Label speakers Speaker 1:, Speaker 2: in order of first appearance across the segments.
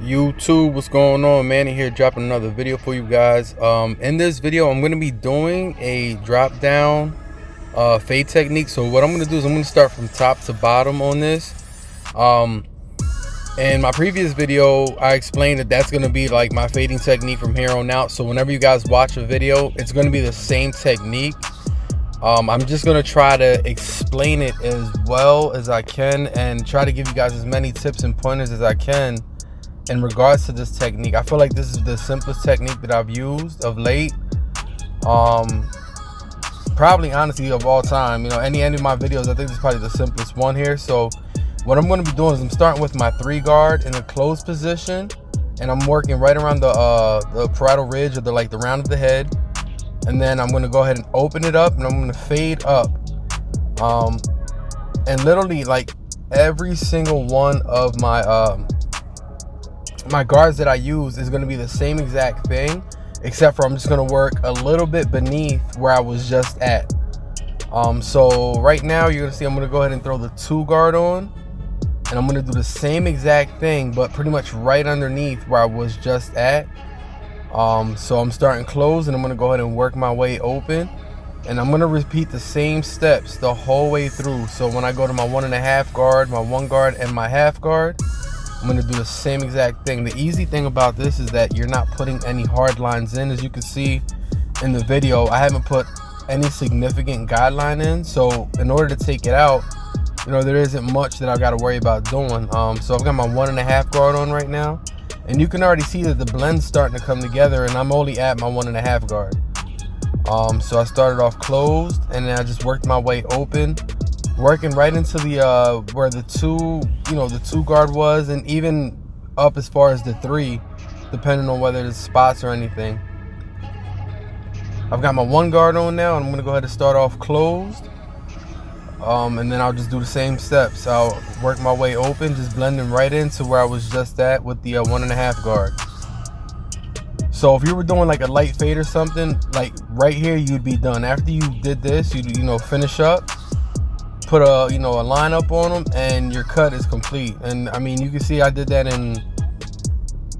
Speaker 1: YouTube, what's going on? Manny here, dropping another video for you guys. In this video I'm going to be doing a drop down fade technique. So what I'm going to do is I'm going to start from top to bottom on this. In my previous video I explained that that's going to be like my fading technique from here on out. So whenever you guys watch a video, it's going to be the same technique. I'm just going to try to explain it as well as I can and try to give you guys as many tips and pointers as I can in regards to this technique. I feel like this is the simplest technique that I've used of late, probably honestly of all time. You know, any of my videos, I think this is probably the simplest one here. So what I'm going to be doing is I'm starting with my 3 guard in a closed position, and I'm working right around the parietal ridge, or the round of the head, and then I'm going to go ahead and open it up and I'm going to fade up, and literally like every single one of my my guards that I use is going to be the same exact thing, except for I'm just going to work a little bit beneath where I was just at. So right now you're going to see I'm going to go ahead and throw the 2 guard on, and I'm going to do the same exact thing but pretty much right underneath where I was just at. So I'm starting closed and I'm going to go ahead and work my way open, and I'm going to repeat the same steps the whole way through. So when I go to my 1.5 guard, my 1 guard, and my half guard, I'm going to do the same exact thing. The easy thing about this is that you're not putting any hard lines in. As you can see in the video, I haven't put any significant guideline in. So in order to take it out, you know, there isn't much that I got to worry about doing. So I've got my 1.5 guard on right now, and you can already see that the blend's starting to come together, and I'm only at my 1.5 guard. So I started off closed, and then I just worked my way open, working right into the where the 2 guard was, and even up as far as the 3, depending on whether there's spots or anything. I've got my 1 guard on now, and I'm gonna go ahead and start off closed, and then I'll just do the same steps. I'll work my way open, just blending right into where I was just at with the 1.5 guard. So if you were doing like a light fade or something, like right here, you'd be done. After you did this, you finish up, put a line up on them, and your cut is complete. And I mean, you can see I did that in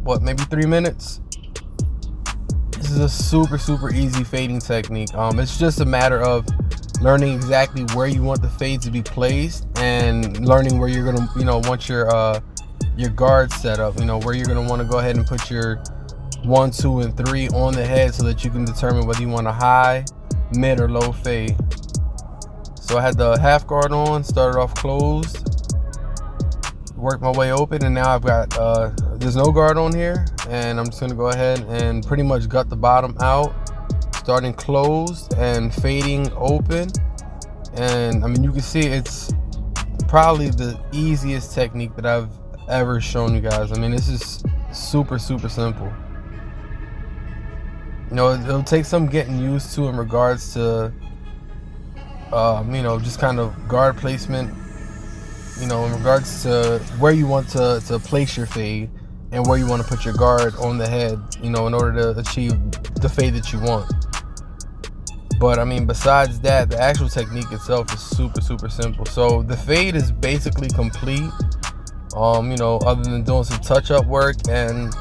Speaker 1: what, maybe 3 minutes. This is a super easy fading technique. It's just a matter of learning exactly where you want the fade to be placed, and learning where you're gonna want your guards set up, where you're gonna want to go ahead and put your 1, 2, and 3 on the head, so that you can determine whether you want a high, mid, or low fade. So I had the half guard on, started off closed, worked my way open, and now I've got there's no guard on here, and I'm just gonna go ahead and pretty much gut the bottom out, starting closed and fading open. And I mean, you can see it's probably the easiest technique that I've ever shown you guys. I mean, this is super simple. It'll take some getting used to in regards to just kind of guard placement, in regards to where you want to place your fade and where you want to put your guard on the head, in order to achieve the fade that you want. But I mean, besides that, the actual technique itself is super simple. So the fade is basically complete, other than doing some touch-up work and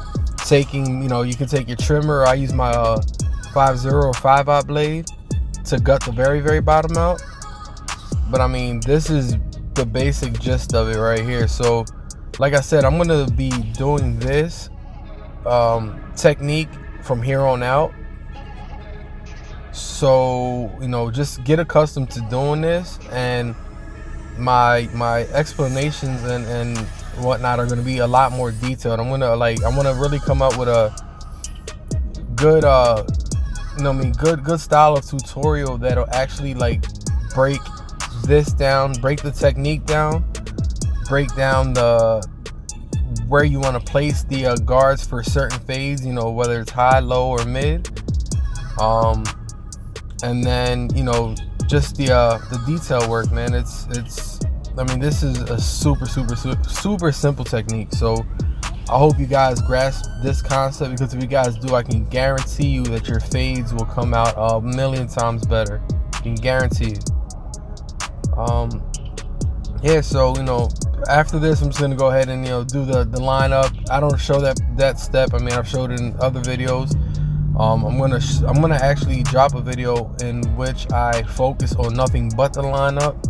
Speaker 1: taking, you can take your trimmer. I use my 5.0 or 5/0 blade to gut the very bottom out. But I mean, this is the basic gist of it right here. So like I said, I'm gonna be doing this technique from here on out. So just get accustomed to doing this, and my explanations and whatnot are going to be a lot more detailed. I want to really come up with a good good style of tutorial that'll actually break this down, break the technique down, break down where you want to place the guards for certain fades, whether it's high, low, or mid, and then just the detail work, man. I mean, this is a super simple technique. So I hope you guys grasp this concept, because if you guys do, I can guarantee you that your fades will come out a million times better. I can guarantee it. yeah, so after this, I'm just gonna go ahead and do the lineup. I don't show that step. I mean, I've showed it in other videos. I'm gonna actually drop a video in which I focus on nothing but the lineup.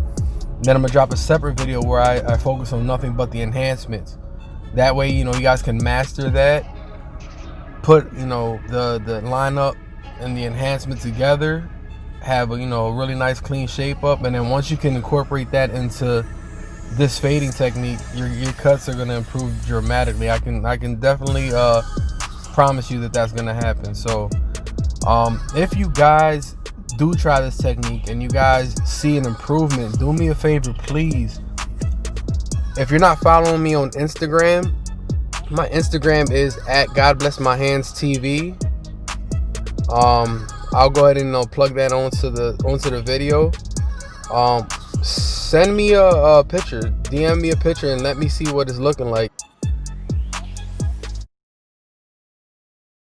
Speaker 1: Then I'm gonna drop a separate video where I focus on nothing but the enhancements. That way, you guys can master that. Put the lineup and the enhancement together. Have a really nice clean shape up, and then once you can incorporate that into this fading technique, your cuts are gonna improve dramatically. I can definitely promise you that that's gonna happen. So if you guys do try this technique and you guys see an improvement, do me a favor, please. If you're not following me on Instagram, my Instagram is at God Bless My Hands TV. I'll go ahead and plug that onto the video. Send me a picture, DM me a picture, and let me see what it's looking like.